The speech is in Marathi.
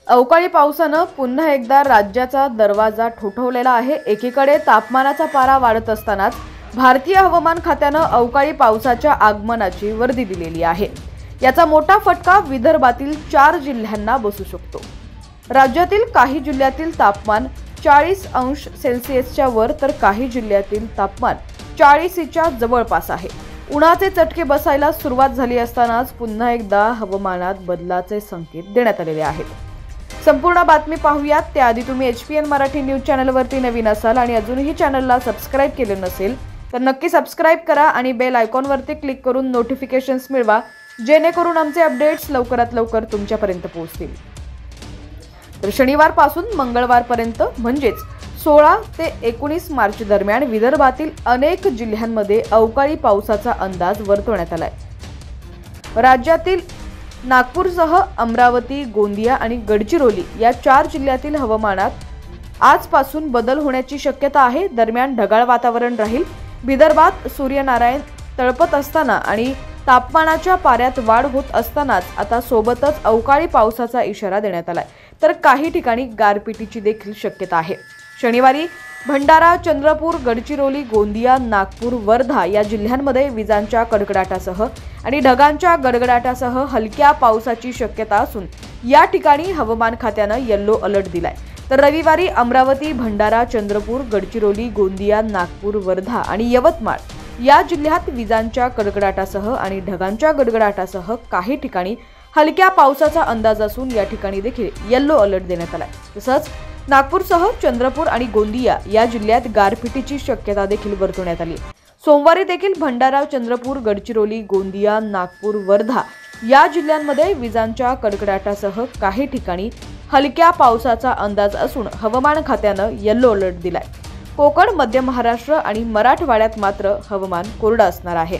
अवकाळी पावसानं पुन्हा एकदा राज्याचा दरवाजा ठोठावलेला आहे। एकीकडे तापमानाचा पारा वाढत असतानाच भारतीय हवामान खात्यानं अवकाळी पावसाच्या आगमनाची वर्दी दिलेली आहे। याचा मोठा फटका विदर्भातील 4 जिल्ह्यांना बसू शकतो। राज्यातील काही जिल्ह्यातील तापमान 40 अंश सेल्सिअसच्या वर तर काही जिल्ह्यातील तापमान 40 च्या जवळपास आहे। उन्हाचे चटके बसायला सुरुवात झाली असतानाच पुन्हा एकदा हवामानात बदलाचे संकेत देण्यात आलेले आहेत। संपूर्ण बातमी पाहूयात त्याआधी तुम्ही HPN मराठी न्यूज चॅनलवरती नवीन असाल आणि अजूनही चॅनलला सबस्क्राइब केले नसेल तर नक्की सबस्क्राइब करा आणि बेल आयकॉनवरती क्लिक करून नोटिफिकेशन्स मिळवा, जेणेकरून आमचे अपडेट्स लवकरात लवकर तुमच्यापर्यंत पोहोचतील। तर शनिवारपासून मंगळवारपर्यंत म्हणजेच 16 ते 19 मार्च दरम्यान विदर्भातील अनेक जिल्ह्यांमध्ये अवकाळी पावसाचा अंदाज वर्तवण्यात आलाय। राज्यातील नागपूरसह अमरावती, गोंदिया आणि गडचिरोली या 4 जिल्ह्यातील हवामानात आजपासून बदल होण्याची शक्यता आहे। दरम्यान ढगाळ वातावरण राहील। विदर्भात सूर्यनारायण तळपत असताना आणि तापमानाच्या पाऱ्यात वाढ होत असतानाच आता सोबतच अवकाळी पावसाचा इशारा देण्यात आलाय, तर काही ठिकाणी गारपिटीची देखील शक्यता आहे। शनिवारी भंडारा, चंद्रपूर, गडचिरोली, गोंदिया, नागपूर, वर्धा या जिल्ह्यांमध्ये विजांच्या कडकडाटासह आणि ढगांच्या गडगडाटासह हलक्या पावसाची शक्यता असून या ठिकाणी हवामान खात्यानं येलो अलर्ट दिलाय। तर रविवारी अमरावती, भंडारा, चंद्रपूर, गडचिरोली, गोंदिया, नागपूर, वर्धा आणि यवतमाळ या जिल्ह्यात विजांच्या कडकडाटासह आणि ढगांच्या गडगडाटासह काही ठिकाणी हलक्या पावसाचा अंदाज असून या ठिकाणी देखील येलो अलर्ट देण्यात आलाय। तसंच नागपूरसह चंद्रपूर आणि गोंदिया या जिल्ह्यात गारपिटीची शक्यता देखील वर्तवण्यात आली। सोमवारी देखील भंडारा, चंद्रपूर, गडचिरोली, गोंदिया, नागपूर, वर्धा या जिल्ह्यांमध्ये विजांच्या कडकडाटासह काही ठिकाणी हलक्या पावसाचा अंदाज असून हवामान खात्यानं येलो अलर्ट दिलाय। कोकण, मध्य महाराष्ट्र आणि मराठवाड्यात मात्र हवामान कोरडं असणार आहे।